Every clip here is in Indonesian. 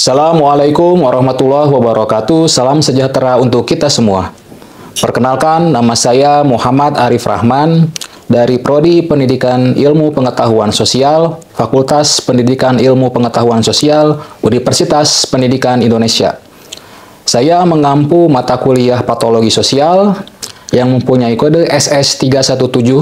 Assalamualaikum warahmatullahi wabarakatuh. Salam sejahtera untuk kita semua. Perkenalkan, nama saya Muhammad Arif Rahman dari Prodi Pendidikan Ilmu Pengetahuan Sosial, Fakultas Pendidikan Ilmu Pengetahuan Sosial, Universitas Pendidikan Indonesia. Saya mengampu mata kuliah Patologi Sosial yang mempunyai kode SS317,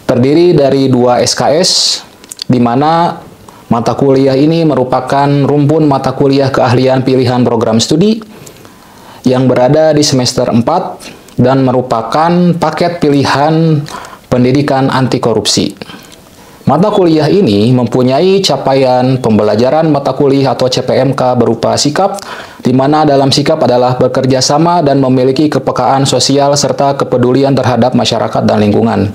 terdiri dari 2 SKS, di mana mata kuliah ini merupakan rumpun mata kuliah keahlian pilihan program studi yang berada di semester 4 dan merupakan paket pilihan pendidikan anti korupsi. Mata kuliah ini mempunyai capaian pembelajaran mata kuliah atau CPMK berupa sikap, di mana dalam sikap adalah bekerja sama dan memiliki kepekaan sosial serta kepedulian terhadap masyarakat dan lingkungan.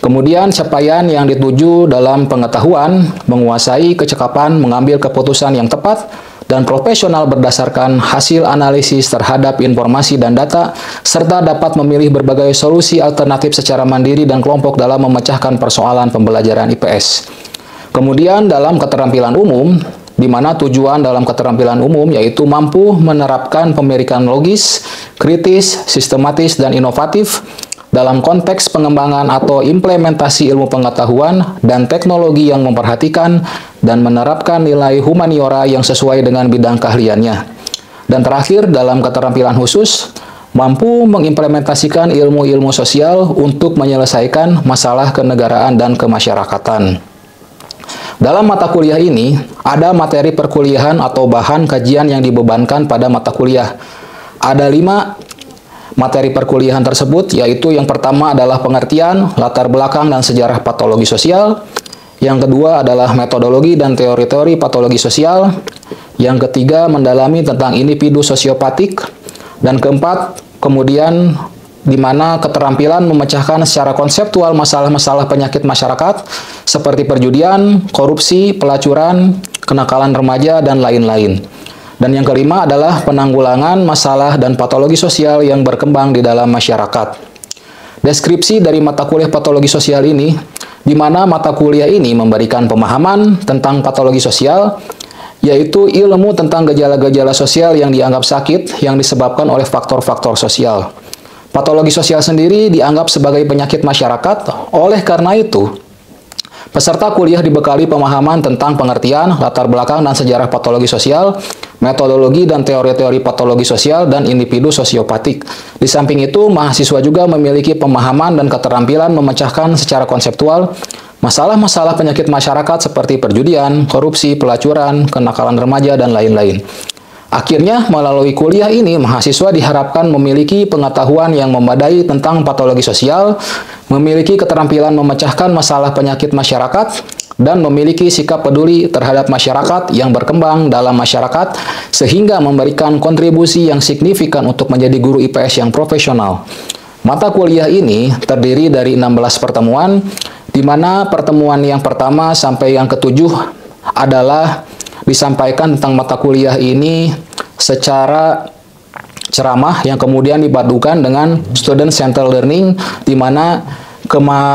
Kemudian capaian yang dituju dalam pengetahuan, menguasai kecekapan mengambil keputusan yang tepat dan profesional berdasarkan hasil analisis terhadap informasi dan data, serta dapat memilih berbagai solusi alternatif secara mandiri dan kelompok dalam memecahkan persoalan pembelajaran IPS. Kemudian dalam keterampilan umum, di mana tujuan dalam keterampilan umum yaitu mampu menerapkan pemikiran logis, kritis, sistematis, dan inovatif dalam konteks pengembangan atau implementasi ilmu pengetahuan dan teknologi yang memperhatikan dan menerapkan nilai humaniora yang sesuai dengan bidang keahliannya. Dan terakhir, dalam keterampilan khusus, mampu mengimplementasikan ilmu-ilmu sosial untuk menyelesaikan masalah kenegaraan dan kemasyarakatan. Dalam mata kuliah ini, ada materi perkuliahan atau bahan kajian yang dibebankan pada mata kuliah. Ada 5 materi perkuliahan tersebut, yaitu yang pertama adalah pengertian, latar belakang, dan sejarah patologi sosial. Yang kedua adalah metodologi dan teori-teori patologi sosial. Yang ketiga, mendalami tentang individu sosiopatik. Dan keempat, kemudian di mana keterampilan memecahkan secara konseptual masalah-masalah penyakit masyarakat seperti perjudian, korupsi, pelacuran, kenakalan remaja, dan lain-lain. Dan yang kelima adalah penanggulangan masalah dan patologi sosial yang berkembang di dalam masyarakat. Deskripsi dari mata kuliah patologi sosial ini, di mana mata kuliah ini memberikan pemahaman tentang patologi sosial, yaitu ilmu tentang gejala-gejala sosial yang dianggap sakit yang disebabkan oleh faktor-faktor sosial. Patologi sosial sendiri dianggap sebagai penyakit masyarakat, oleh karena itu, peserta kuliah dibekali pemahaman tentang pengertian, latar belakang, dan sejarah patologi sosial, metodologi dan teori-teori patologi sosial, dan individu sosiopatik. Di samping itu, mahasiswa juga memiliki pemahaman dan keterampilan memecahkan secara konseptual masalah-masalah penyakit masyarakat seperti perjudian, korupsi, pelacuran, kenakalan remaja, dan lain-lain. Akhirnya, melalui kuliah ini, mahasiswa diharapkan memiliki pengetahuan yang memadai tentang patologi sosial, memiliki keterampilan memecahkan masalah penyakit masyarakat, dan memiliki sikap peduli terhadap masyarakat yang berkembang dalam masyarakat, sehingga memberikan kontribusi yang signifikan untuk menjadi guru IPS yang profesional. Mata kuliah ini terdiri dari 16 pertemuan, di mana pertemuan yang pertama sampai yang ketujuh adalah disampaikan tentang mata kuliah ini secara ceramah yang kemudian dipadukan dengan student centered learning, di mana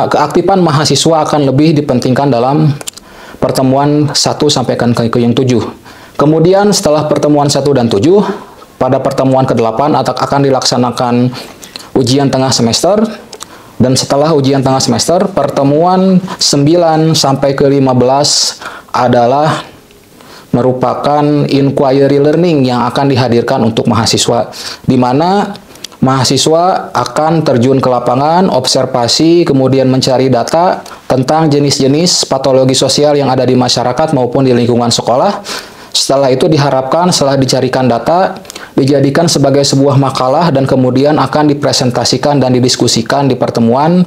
keaktifan mahasiswa akan lebih dipentingkan dalam pertemuan 1 sampai ke yang 7. Kemudian setelah pertemuan 1 dan 7, pada pertemuan ke-8 akan dilaksanakan ujian tengah semester, dan setelah ujian tengah semester, pertemuan 9 sampai ke-15 adalah merupakan inquiry learning yang akan dihadirkan untuk mahasiswa, di mana mahasiswa akan terjun ke lapangan, observasi, kemudian mencari data tentang jenis-jenis patologi sosial yang ada di masyarakat maupun di lingkungan sekolah. Setelah itu diharapkan setelah dicarikan data, dijadikan sebagai sebuah makalah dan kemudian akan dipresentasikan dan didiskusikan di pertemuan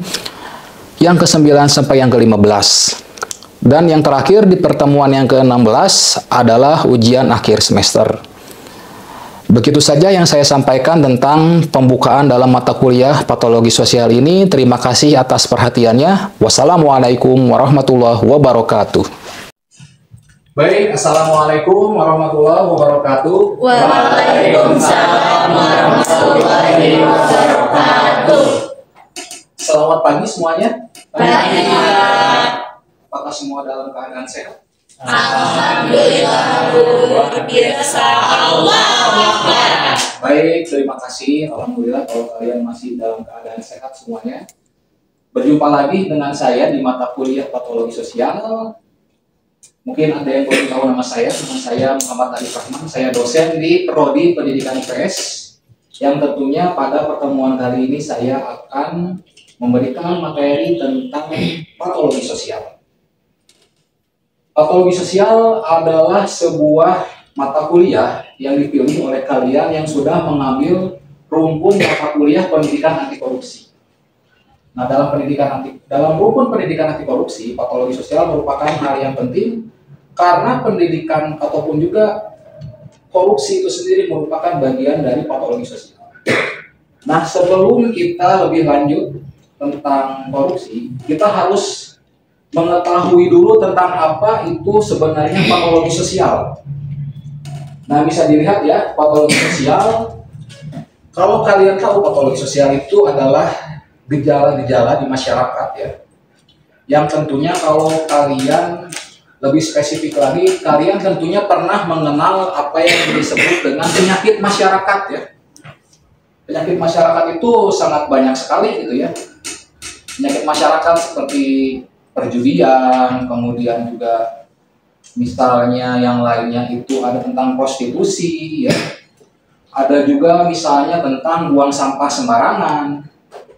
yang ke-9 sampai yang ke-15. Dan yang terakhir di pertemuan yang ke-16 adalah ujian akhir semester. Begitu saja yang saya sampaikan tentang pembukaan dalam mata kuliah patologi sosial ini. Terima kasih atas perhatiannya. Wassalamualaikum warahmatullahi wabarakatuh. Baik, Assalamualaikum warahmatullahi wabarakatuh. Waalaikumsalam warahmatullahi wabarakatuh. Selamat pagi semuanya. Pagi. Apakah semua dalam keadaan sehat? Alhamdulillah luar biasa. Allahu Akbar. Baik, terima kasih. Alhamdulillah kalau kalian masih dalam keadaan sehat semuanya. Berjumpa lagi dengan saya di mata kuliah Patologi Sosial. Mungkin ada yang belum tahu nama saya. Nama saya Muhammad Arif Rahman. Saya dosen di Prodi Pendidikan IPS. Yang tentunya pada pertemuan kali ini saya akan memberikan materi tentang patologi sosial. Patologi sosial adalah sebuah mata kuliah yang dipilih oleh kalian yang sudah mengambil rumpun mata kuliah pendidikan anti korupsi. Nah, dalam rumpun pendidikan anti korupsi, patologi sosial merupakan hal yang penting karena pendidikan ataupun juga korupsi itu sendiri merupakan bagian dari patologi sosial. Nah, sebelum kita lebih lanjut tentang korupsi, kita harus mengetahui dulu tentang apa itu sebenarnya patologi sosial. Nah, bisa dilihat ya, patologi sosial. Kalau kalian tahu, patologi sosial itu adalah gejala-gejala di masyarakat ya. Yang tentunya kalau kalian lebih spesifik lagi, kalian tentunya pernah mengenal apa yang disebut dengan penyakit masyarakat ya. Penyakit masyarakat itu sangat banyak sekali gitu ya. Penyakit masyarakat seperti perjudian, kemudian juga misalnya yang lainnya itu ada tentang prostitusi ya. Ada juga misalnya tentang buang sampah sembarangan.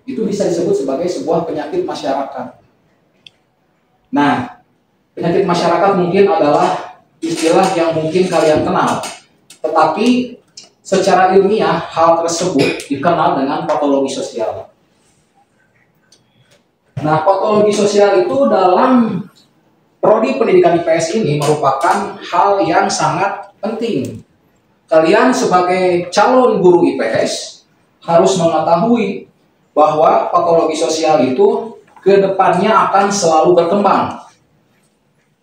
Itu bisa disebut sebagai sebuah penyakit masyarakat. Nah, penyakit masyarakat mungkin adalah istilah yang mungkin kalian kenal. Tetapi secara ilmiah hal tersebut dikenal dengan patologi sosial. Nah, patologi sosial itu dalam Prodi Pendidikan IPS ini merupakan hal yang sangat penting. Kalian sebagai calon guru IPS harus mengetahui bahwa patologi sosial itu ke depannya akan selalu berkembang.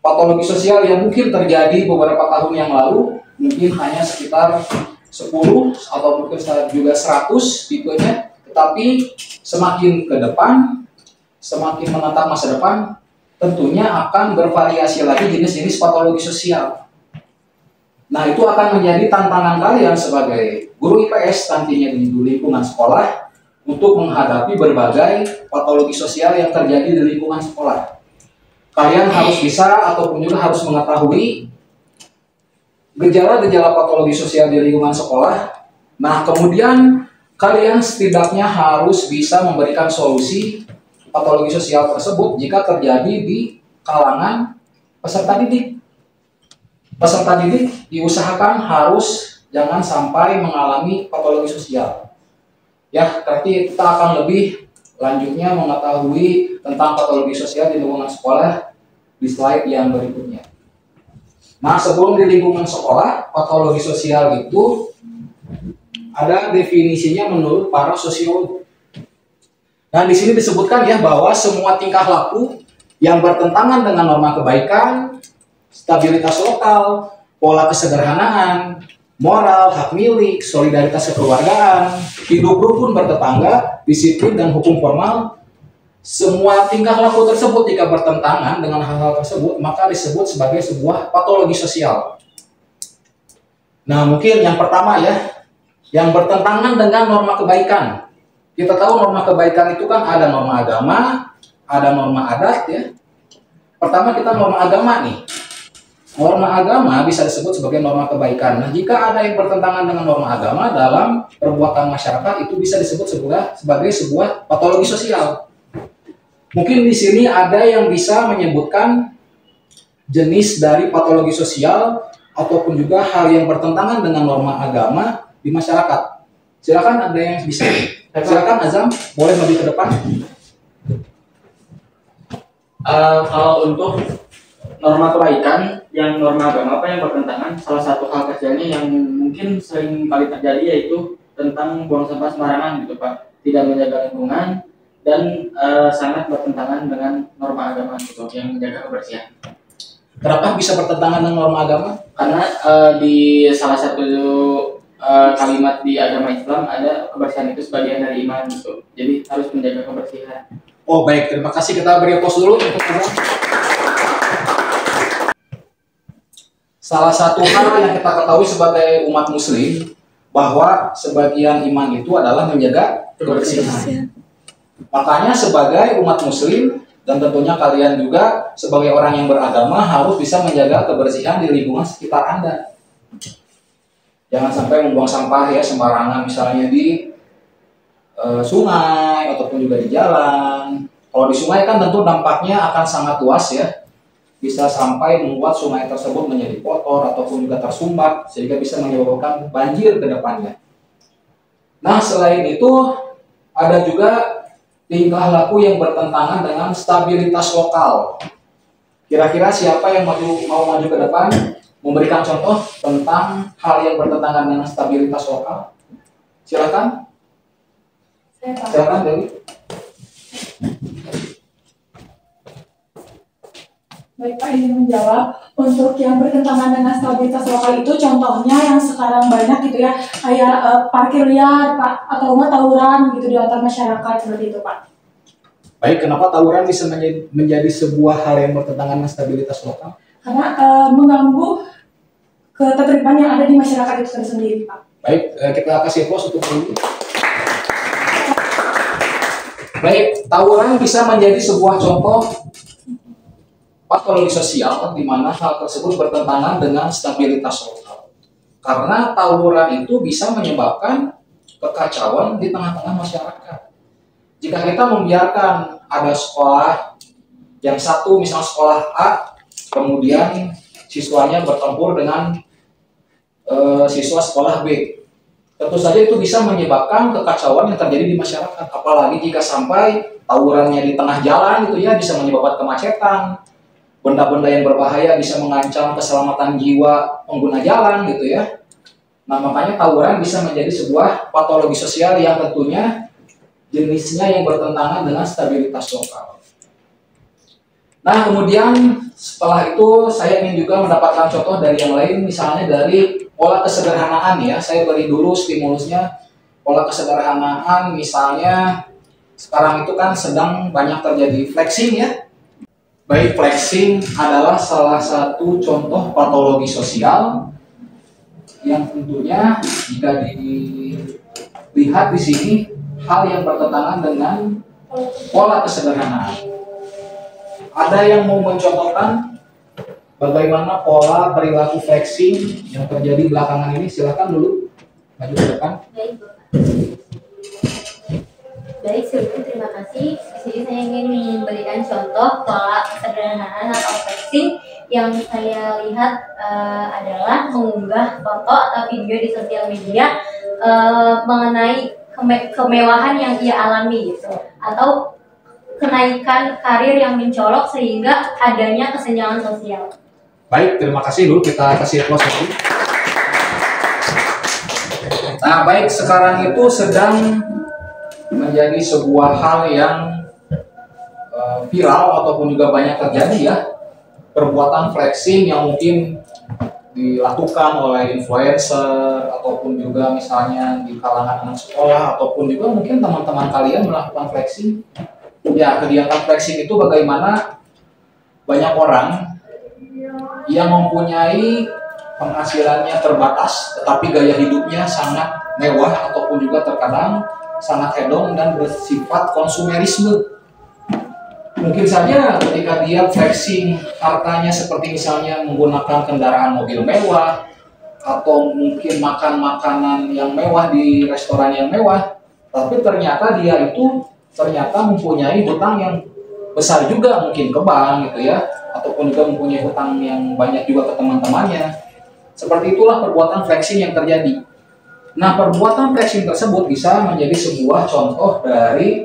Patologi sosial yang mungkin terjadi beberapa tahun yang lalu mungkin hanya sekitar 10 atau mungkin juga 100 tipenya, tetapi semakin ke depan, semakin menatap masa depan, tentunya akan bervariasi lagi jenis-jenis patologi sosial. Nah, itu akan menjadi tantangan kalian sebagai guru IPS nantinya di lingkungan sekolah untuk menghadapi berbagai patologi sosial yang terjadi di lingkungan sekolah. Kalian harus bisa ataupun juga harus mengetahui gejala-gejala patologi sosial di lingkungan sekolah. Nah, kemudian kalian setidaknya harus bisa memberikan solusi patologi sosial tersebut jika terjadi di kalangan peserta didik. Peserta didik diusahakan harus jangan sampai mengalami patologi sosial. Ya, berarti kita akan lebih lanjutnya mengetahui tentang patologi sosial di lingkungan sekolah di slide yang berikutnya. Nah, sebelum di lingkungan sekolah, patologi sosial itu ada definisinya menurut para sosiolog. Nah, di sini disebutkan ya bahwa semua tingkah laku yang bertentangan dengan norma kebaikan, stabilitas lokal, pola kesederhanaan, moral, hak milik, solidaritas kekeluargaan, hidup rukun bertetangga, disiplin dan hukum formal, semua tingkah laku tersebut jika bertentangan dengan hal-hal tersebut, maka disebut sebagai sebuah patologi sosial. Nah, mungkin yang pertama ya, yang bertentangan dengan norma kebaikan. Kita tahu norma kebaikan itu kan ada norma agama, ada norma adat ya. Pertama kita norma agama nih. Norma agama bisa disebut sebagai norma kebaikan. Nah, jika ada yang bertentangan dengan norma agama dalam perbuatan masyarakat, itu bisa disebut sebagai sebuah patologi sosial. Mungkin di sini ada yang bisa menyebutkan jenis dari patologi sosial ataupun juga hal yang bertentangan dengan norma agama di masyarakat. Silakan ada yang bisa. Silakan Azam, boleh lebih ke depan. Kalau untuk norma kebaikan, yang norma agama apa yang bertentangan, salah satu hal kecilnya yang mungkin sering kali terjadi yaitu tentang buang sampah sembarangan gitu Pak, tidak menjaga lingkungan dan sangat bertentangan dengan norma agama gitu yang menjaga kebersihan. Kenapa bisa bertentangan dengan norma agama? Karena di salah satu kalimat di agama Islam ada kebersihan itu sebagian dari iman gitu. Jadi harus menjaga kebersihan. Oh baik, terima kasih. Kita beri pos dulu untuk salah satu hal yang kita ketahui sebagai umat muslim bahwa sebagian iman itu adalah menjaga kebersihan. Makanya sebagai umat muslim dan tentunya kalian juga sebagai orang yang beragama harus bisa menjaga kebersihan di lingkungan sekitar Anda. Jangan sampai membuang sampah ya sembarangan, misalnya di sungai ataupun juga di jalan. Kalau di sungai kan tentu dampaknya akan sangat luas ya. Bisa sampai membuat sungai tersebut menjadi kotor ataupun juga tersumbat sehingga bisa menyebabkan banjir ke depannya. Nah, selain itu ada juga tingkah laku yang bertentangan dengan stabilitas lokal. Kira-kira siapa yang mau maju ke depan memberikan contoh tentang hal yang bertentangan dengan stabilitas lokal? Silakan. Silakan Dewi. Baik Pak, ingin menjawab untuk yang bertentangan dengan stabilitas lokal itu contohnya yang sekarang banyak gitu ya, kayak parkir liar Pak, atau tawuran gitu di antar masyarakat seperti itu Pak. Baik, kenapa tawuran bisa menjadi sebuah hal yang bertentangan dengan stabilitas lokal? Karena mengganggu ketertiban yang ada di masyarakat itu tersendiri Pak. Baik, kita kasih close untuk ini. Baik, tawuran bisa menjadi sebuah contoh patologi sosial di mana hal tersebut bertentangan dengan stabilitas lokal. Karena tawuran itu bisa menyebabkan kekacauan di tengah-tengah masyarakat. Jika kita membiarkan ada sekolah yang satu, misalnya sekolah A, kemudian siswanya bertempur dengan siswa sekolah B, tentu saja itu bisa menyebabkan kekacauan yang terjadi di masyarakat. Apalagi jika sampai tawurannya di tengah jalan gitu ya, bisa menyebabkan kemacetan, benda-benda yang berbahaya, bisa mengancam keselamatan jiwa pengguna jalan gitu ya. Nah, makanya tawuran bisa menjadi sebuah patologi sosial yang tentunya jenisnya yang bertentangan dengan stabilitas lokal. Nah, kemudian setelah itu saya ingin juga mendapatkan contoh dari yang lain, misalnya dari pola kesederhanaan ya. Saya beri dulu stimulusnya, pola kesederhanaan misalnya sekarang itu kan sedang banyak terjadi flexing ya. Baik, flexing adalah salah satu contoh patologi sosial yang tentunya jika dilihat di sini hal yang bertentangan dengan pola kesederhanaan. Ada yang mau mencontohkan bagaimana pola perilaku flexing yang terjadi belakangan ini? Silakan dulu maju ke depan. Baik, sebelumnya terima kasih. Di sini saya ingin memberikan contoh pola kesederhanaan atau flexing yang saya lihat adalah mengunggah foto atau video di sosial media mengenai kemewahan yang ia alami gitu, atau kenaikan karir yang mencolok sehingga adanya kesenjangan sosial. Baik, terima kasih dulu, kita kasih close dulu. Nah, baik, sekarang itu sedang menjadi sebuah hal yang viral ataupun juga banyak terjadi ya, perbuatan flexing yang mungkin dilakukan oleh influencer ataupun juga misalnya di kalangan anak sekolah ataupun juga mungkin teman-teman kalian melakukan flexing. Ya, kegiatan flexing itu bagaimana banyak orang yang mempunyai penghasilannya terbatas tetapi gaya hidupnya sangat mewah ataupun juga terkadang sangat hedon dan bersifat konsumerisme. Mungkin saja ketika dia flexing hartanya seperti misalnya menggunakan kendaraan mobil mewah atau mungkin makan makanan yang mewah di restoran yang mewah, tapi ternyata dia itu mempunyai hutang yang besar juga, mungkin ke bank gitu ya, ataupun juga mempunyai hutang yang banyak juga ke teman-temannya. Seperti itulah perbuatan flexing yang terjadi. Nah, perbuatan flexing tersebut bisa menjadi sebuah contoh dari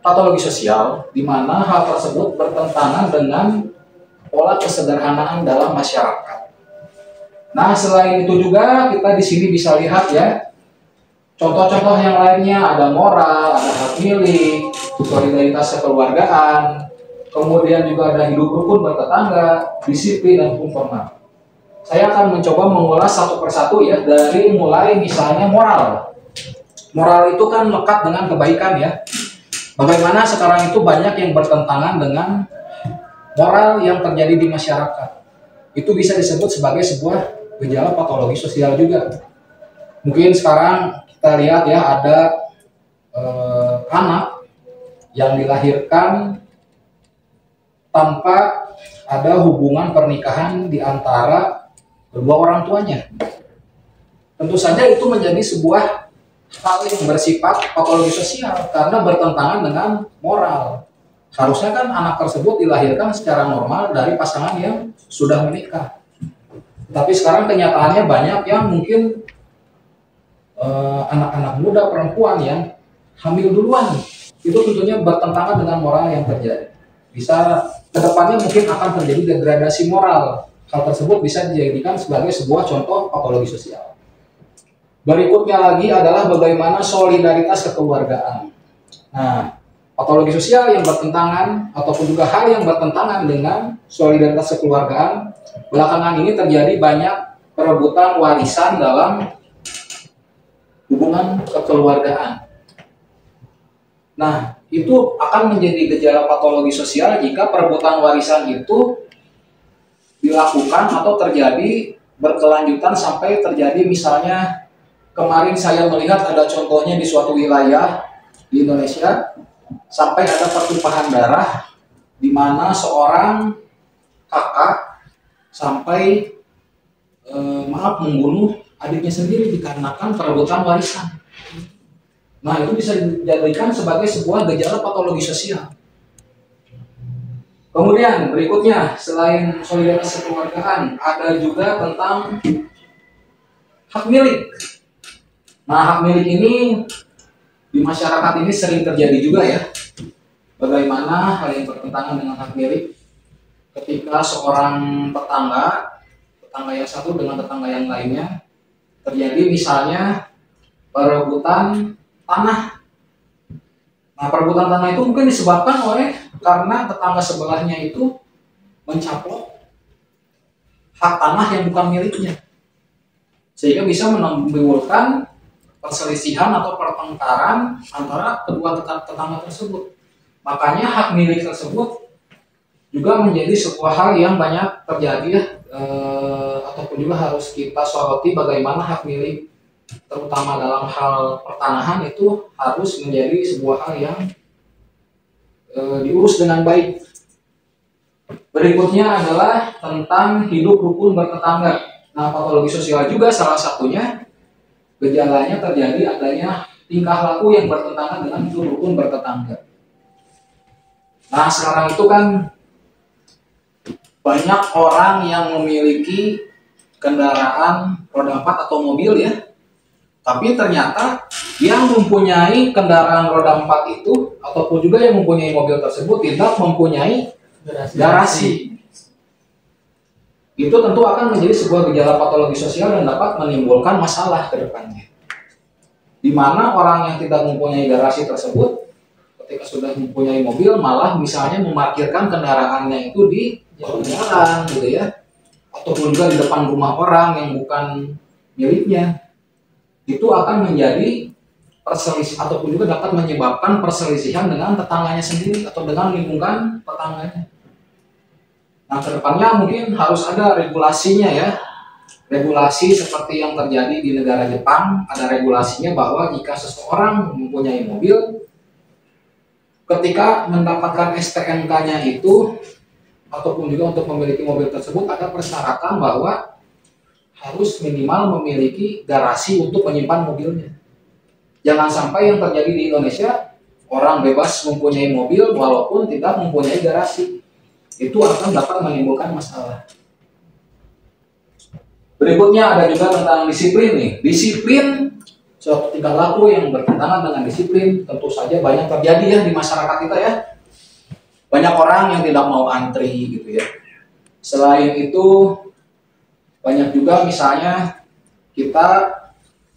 patologi sosial di mana hal tersebut bertentangan dengan pola kesederhanaan dalam masyarakat. Nah, selain itu juga kita di sini bisa lihat ya, contoh-contoh yang lainnya ada moral, ada hak milik, solidaritas kekeluargaan, kemudian juga ada hidup rukun bertetangga, disiplin dan hukum formal. Saya akan mencoba mengulas satu persatu ya, dari mulai misalnya moral. Moral itu kan lekat dengan kebaikan ya. Bagaimana sekarang itu banyak yang bertentangan dengan moral yang terjadi di masyarakat. itu bisa disebut sebagai sebuah gejala patologi sosial juga. Mungkin sekarang kita lihat ya, ada anak yang dilahirkan tanpa ada hubungan pernikahan di antara kedua orang tuanya. Tentu saja itu menjadi sebuah hal yang bersifat patologi sosial karena bertentangan dengan moral. Harusnya kan anak tersebut dilahirkan secara normal dari pasangan yang sudah menikah. Tapi sekarang kenyataannya banyak yang mungkin anak-anak muda perempuan yang hamil duluan. Itu tentunya bertentangan dengan moral yang terjadi. Bisa kedepannya mungkin akan terjadi degradasi moral. Hal tersebut bisa dijadikan sebagai sebuah contoh patologi sosial. Berikutnya lagi adalah bagaimana solidaritas kekeluargaan. Nah, patologi sosial yang bertentangan ataupun juga hal yang bertentangan dengan solidaritas kekeluargaan, belakangan ini terjadi banyak perebutan warisan dalam hubungan kekeluargaan. Nah, itu akan menjadi gejala patologi sosial jika perebutan warisan itu dilakukan atau terjadi berkelanjutan sampai terjadi, misalnya kemarin saya melihat ada contohnya di suatu wilayah di Indonesia sampai ada pertumpahan darah di mana seorang kakak sampai membunuh adiknya sendiri dikarenakan perebutan warisan. Nah, itu bisa dijadikan sebagai sebuah gejala patologi sosial. Kemudian berikutnya, selain solidaritas kekeluargaan, ada juga tentang hak milik. Nah, hak milik ini di masyarakat ini sering terjadi juga ya. Bagaimana hal yang bertentangan dengan hak milik ketika seorang tetangga yang satu dengan tetangga yang lainnya terjadi misalnya perebutan tanah. Nah, perebutan tanah itu mungkin disebabkan oleh karena tetangga sebelahnya itu mencaplok hak tanah yang bukan miliknya, sehingga bisa menimbulkan perselisihan atau pertengkaran antara kedua tetangga tersebut. Makanya hak milik tersebut juga menjadi sebuah hal yang banyak terjadi ya, ataupun juga harus kita soroti bagaimana hak milik terutama dalam hal pertanahan itu harus menjadi sebuah hal yang diurus dengan baik. Berikutnya adalah tentang hidup rukun bertetangga. Nah, patologi sosial juga salah satunya gejalanya terjadi adanya tingkah laku yang bertentangan dengan hidup rukun bertetangga. Nah, sekarang itu kan banyak orang yang memiliki kendaraan roda 4 atau mobil ya. Tapi ternyata yang mempunyai kendaraan roda 4 itu ataupun juga yang mempunyai mobil tersebut tidak mempunyai garasi. Itu tentu akan menjadi sebuah gejala patologi sosial dan dapat menimbulkan masalah ke depannya. Di mana orang yang tidak mempunyai garasi tersebut ketika sudah mempunyai mobil malah misalnya memarkirkan kendaraannya itu di jalan gitu ya. Ataupun juga di depan rumah orang yang bukan miliknya. Itu akan menjadi perselisihan ataupun juga dapat menyebabkan perselisihan dengan tetangganya sendiri atau dengan lingkungan tetangganya. Nah, kedepannya mungkin harus ada regulasinya ya. Regulasi seperti yang terjadi di negara Jepang, ada regulasinya bahwa jika seseorang mempunyai mobil, ketika mendapatkan STNK-nya itu ataupun juga untuk memiliki mobil tersebut ada persyaratan bahwa harus minimal memiliki garasi untuk menyimpan mobilnya. Jangan sampai yang terjadi di Indonesia, orang bebas mempunyai mobil walaupun tidak mempunyai garasi. Itu akan dapat menimbulkan masalah. Berikutnya ada juga tentang disiplin nih. Disiplin suatu tingkah laku yang bertentangan dengan disiplin tentu saja banyak terjadi ya di masyarakat kita ya. Banyak orang yang tidak mau antri gitu ya. Selain itu banyak juga misalnya kita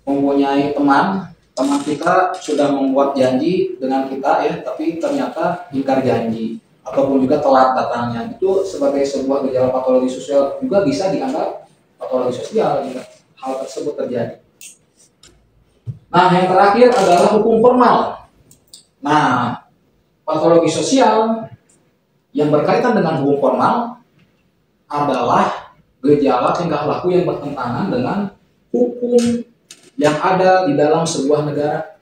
mempunyai teman kita sudah membuat janji dengan kita ya, tapi ternyata ingkar janji ataupun juga telat datangnya. Itu sebagai sebuah gejala patologi sosial juga bisa dianggap patologi sosial jika hal tersebut terjadi. Nah, yang terakhir adalah hukum formal. Nah, patologi sosial yang berkaitan dengan hukum formal adalah gejala tingkah laku yang bertentangan dengan hukum yang ada di dalam sebuah negara.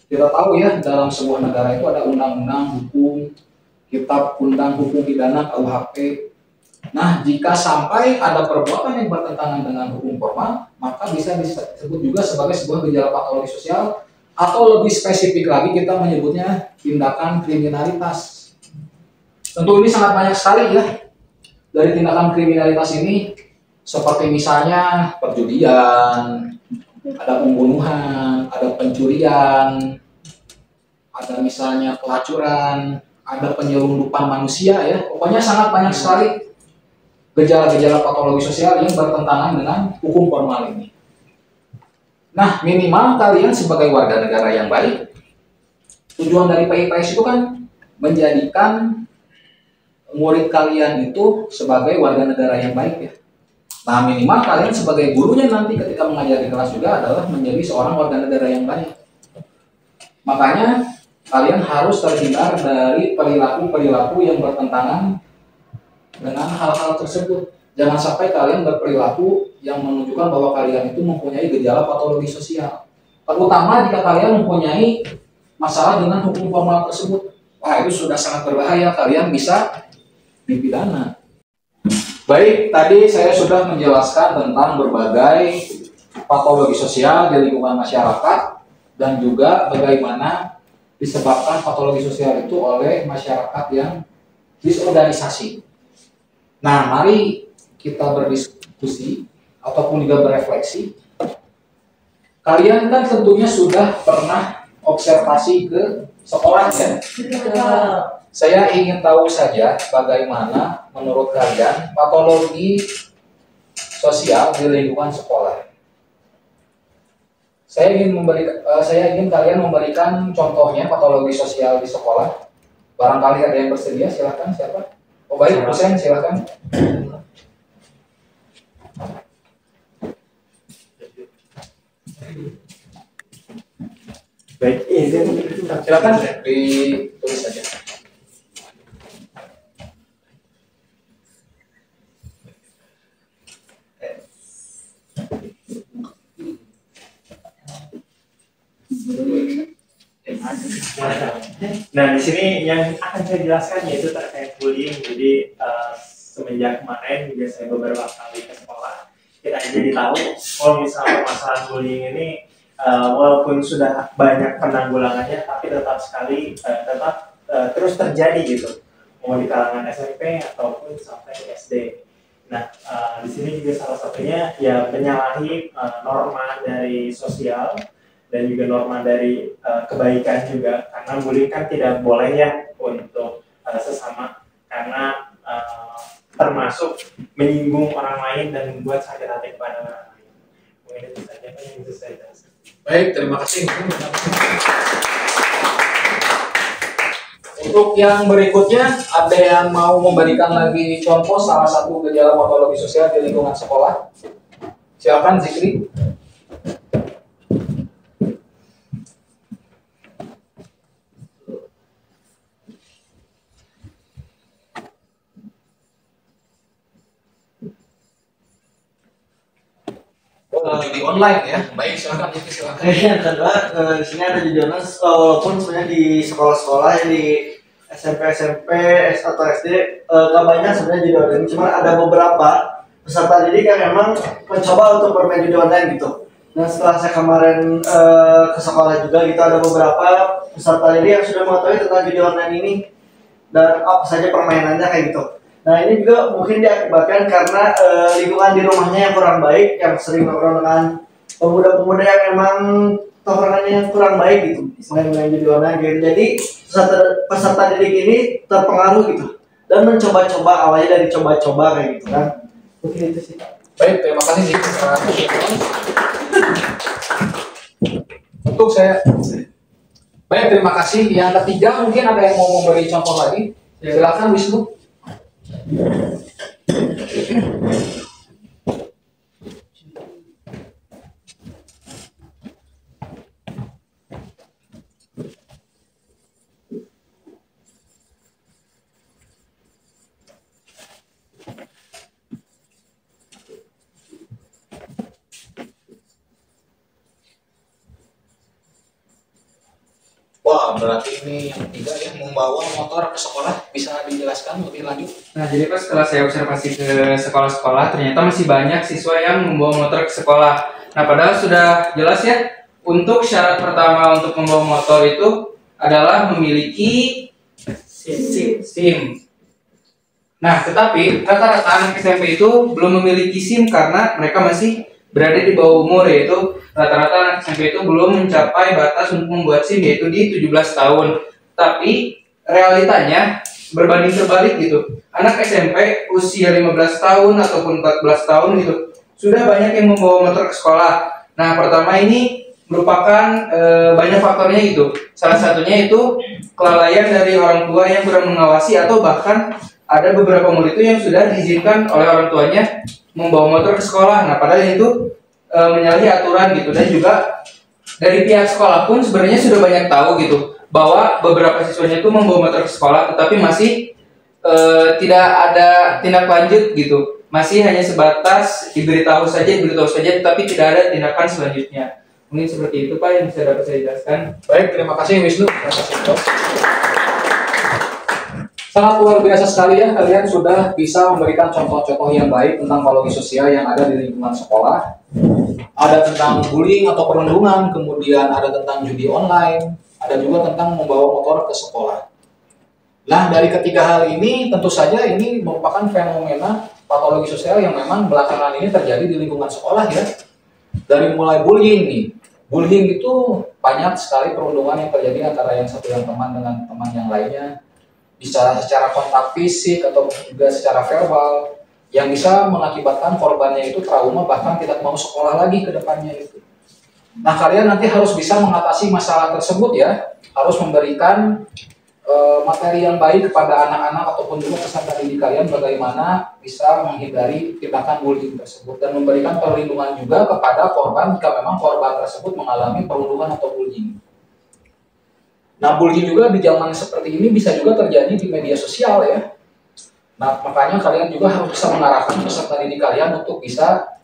Kita tahu ya, dalam sebuah negara itu ada undang-undang hukum, kitab undang hukum pidana KUHP. Nah, jika sampai ada perbuatan yang bertentangan dengan hukum formal, maka bisa disebut juga sebagai sebuah gejala patologi sosial, atau lebih spesifik lagi kita menyebutnya tindakan kriminalitas. Tentu ini sangat banyak sekali ya. Dari tindakan kriminalitas ini, seperti misalnya perjudian, ada pembunuhan, ada pencurian, ada misalnya pelacuran, ada penyelundupan manusia ya. Pokoknya sangat banyak sekali gejala-gejala patologi sosial yang bertentangan dengan hukum formal ini. Nah, minimal kalian sebagai warga negara yang baik, tujuan dari PIPS itu kan menjadikan murid kalian itu sebagai warga negara yang baik ya. Nah, minimal kalian sebagai gurunya nanti ketika mengajar di kelas juga adalah menjadi seorang warga negara yang baik. Makanya kalian harus terhindar dari perilaku-perilaku yang bertentangan dengan hal-hal tersebut. Jangan sampai kalian berperilaku yang menunjukkan bahwa kalian itu mempunyai gejala patologi sosial. Terutama jika kalian mempunyai masalah dengan hukum formal tersebut. Wah, itu sudah sangat berbahaya, kalian bisa dipidana. Baik, tadi saya sudah menjelaskan tentang berbagai patologi sosial di lingkungan masyarakat dan juga bagaimana disebabkan patologi sosial itu oleh masyarakat yang disorganisasi. Nah, mari kita berdiskusi ataupun juga berefleksi. Kalian kan tentunya sudah pernah observasi ke sekolah ya? Saya ingin tahu saja bagaimana menurut kalian patologi sosial di lingkungan sekolah. Saya ingin kalian memberikan contohnya patologi sosial di sekolah. Barangkali ada yang bersedia, silakan. Siapa? Oh baik, Husein silakan. Baik, silakan ditulis saja. Nah, di sini yang akan saya jelaskan yaitu terkait bullying. Jadi semenjak kemarin juga saya beberapa kali ke sekolah, kita jadi tahu kalau misalnya masalah bullying ini walaupun sudah banyak penanggulangannya, tapi tetap terus terjadi gitu, mau di kalangan SMP ataupun sampai SD. Nah, di sini juga salah satunya ya menyalahi norma dari sosial dan juga norma dari kebaikan juga, karena bullying kan tidak boleh ya untuk sesama, karena termasuk menyinggung orang lain dan membuat sakit hati kepada orang lain. Mungkin itu saja yang bisa saya jelaskan. Baik, terima kasih. Untuk yang berikutnya, ada yang mau memberikan lagi contoh salah satu gejala patologi sosial di lingkungan sekolah? Silakan Zikri. Judi online ya, baik silakan. Yang kedua, di sini ada judi online, walaupun sebenarnya di sekolah-sekolah yang di SMP atau SD gak banyak sebenarnya judi online, cuma ada beberapa peserta didik yang memang mencoba untuk bermain judi online gitu. Nah, setelah saya kemarin ke sekolah juga gitu, ada beberapa peserta didik yang sudah mengetahui tentang judi online ini dan apa saja permainannya kayak gitu. Nah, ini juga mungkin diakibatkan karena lingkungan di rumahnya yang kurang baik, yang sering nongkrong dengan pemuda-pemuda yang emang tongkrongannya kurang baik gitu, main-main judi online gitu. Jadi peserta didik ini terpengaruh gitu dan mencoba-coba, awalnya dari coba-coba kayak gitu kan. Mungkin itu sih. Baik, terima kasih Zikri. Untuk saya. Baik, terima kasih. Yang ketiga mungkin ada yang mau memberi contoh lagi. Silakan Wisnu. Wah, berarti ini yang ketiga yang membawa motor ke sekolah, bisa dijelaskan lebih lanjut? Nah, jadi pas setelah saya observasi ke sekolah-sekolah, ternyata masih banyak siswa yang membawa motor ke sekolah. Nah, padahal sudah jelas ya, untuk syarat pertama untuk membawa motor itu adalah memiliki SIM. Nah, tetapi rata-rata anak SMP itu belum memiliki SIM karena mereka masih berada di bawah umur, yaitu rata-rata anak SMP itu belum mencapai batas untuk membuat SIM, yaitu di 17 tahun. Tapi realitanya berbanding terbalik gitu. Anak SMP usia 15 tahun ataupun 14 tahun gitu sudah banyak yang membawa motor ke sekolah. Nah, pertama ini merupakan banyak faktornya gitu. Salah satunya itu kelalaian dari orang tua yang kurang mengawasi, atau bahkan ada beberapa murid itu yang sudah diizinkan oleh orang tuanya membawa motor ke sekolah. Nah, padahal itu menyalahi aturan gitu. Dan juga dari pihak sekolah pun sebenarnya sudah banyak tahu gitu bahwa beberapa siswanya itu membawa motor ke sekolah, tetapi masih tidak ada tindak lanjut gitu. Masih hanya sebatas diberitahu saja, tetapi tidak ada tindakan selanjutnya. Mungkin seperti itu Pak yang dapat saya jelaskan. Baik, terima kasih Wisnu. Sangat luar biasa sekali ya, kalian sudah bisa memberikan contoh-contoh yang baik tentang patologi sosial yang ada di lingkungan sekolah. Ada tentang bullying atau perundungan, kemudian ada tentang judi online, ada juga tentang membawa motor ke sekolah. Nah, dari ketiga hal ini tentu saja ini merupakan fenomena patologi sosial yang memang belakangan ini terjadi di lingkungan sekolah ya. Dari mulai bullying nih, bullying itu banyak sekali perundungan yang terjadi antara yang satu yang teman dengan teman yang lainnya, bisa secara kontak fisik atau juga secara verbal, yang bisa mengakibatkan korbannya itu trauma, bahkan tidak mau sekolah lagi ke depannya itu. Nah, kalian nanti harus bisa mengatasi masalah tersebut ya, harus memberikan materi yang baik kepada anak-anak ataupun juga peserta didik kalian bagaimana bisa menghindari tindakan bullying tersebut, dan memberikan perlindungan juga kepada korban jika memang korban tersebut mengalami perundungan atau bullying. Nah, bullying juga di zaman seperti ini bisa juga terjadi di media sosial ya. Nah, makanya kalian juga harus bisa mengarahkan peserta didik kalian untuk bisa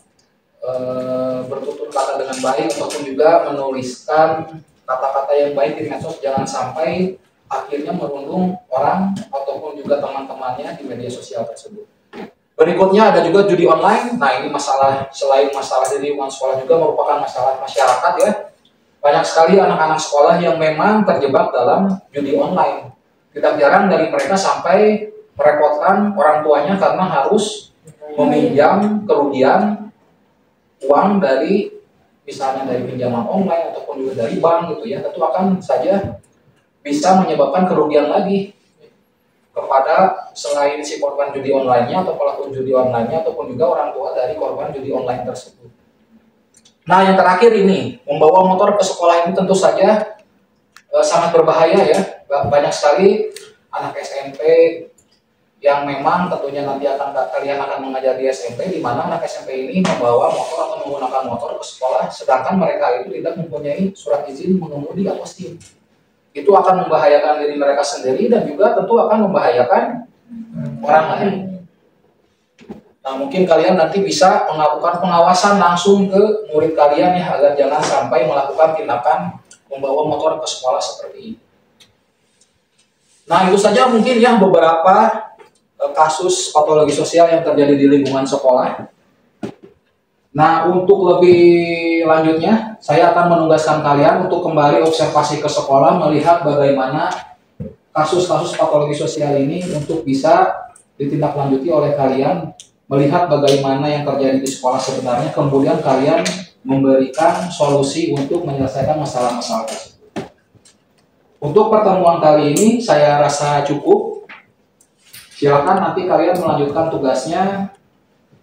bertutur kata dengan baik, ataupun juga menuliskan kata-kata yang baik di medsos, jangan sampai akhirnya merundung orang ataupun juga teman-temannya di media sosial tersebut. Berikutnya ada juga judi online. Nah, ini masalah, selain masalah di lingkungan sekolah juga merupakan masalah masyarakat ya. Banyak sekali anak-anak sekolah yang memang terjebak dalam judi online. Tidak jarang dari mereka sampai merepotkan orang tuanya karena harus meminjam kerugian uang dari, misalnya dari pinjaman online ataupun juga dari bank gitu ya. Tentu akan saja bisa menyebabkan kerugian lagi kepada selain si korban judi online-nya atau pelaku judi online-nya, ataupun juga orang tua dari korban judi online tersebut. Nah, yang terakhir ini, membawa motor ke sekolah ini tentu saja sangat berbahaya ya. Banyak sekali anak SMP yang memang tentunya nanti kalian akan mengajar di SMP, di mana anak SMP ini membawa motor atau menggunakan motor ke sekolah, sedangkan mereka itu tidak mempunyai surat izin mengemudi atau SIM. Itu akan membahayakan diri mereka sendiri dan juga tentu akan membahayakan orang lain. Nah, mungkin kalian nanti bisa melakukan pengawasan langsung ke murid kalian ya, agar jangan sampai melakukan tindakan membawa motor ke sekolah seperti ini. Nah, itu saja mungkin ya beberapa kasus patologi sosial yang terjadi di lingkungan sekolah. Nah, untuk lebih lanjutnya, saya akan menugaskan kalian untuk kembali observasi ke sekolah, melihat bagaimana kasus-kasus patologi sosial ini untuk bisa ditindaklanjuti oleh kalian, melihat bagaimana yang terjadi di sekolah sebenarnya, kemudian kalian memberikan solusi untuk menyelesaikan masalah-masalah tersebut. Untuk pertemuan kali ini, saya rasa cukup. Silakan nanti kalian melanjutkan tugasnya,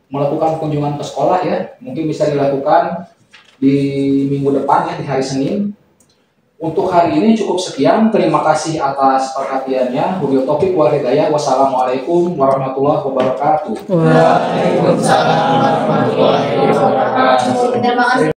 melakukan kunjungan ke sekolah ya, mungkin bisa dilakukan di minggu depan ya, di hari Senin. Untuk hari ini cukup sekian, terima kasih atas perhatiannya. Wabillahi taufiq wal hidayah. Wassalamualaikum warahmatullahi wabarakatuh. Waalaikumsalam warahmatullahi wabarakatuh. Terima kasih.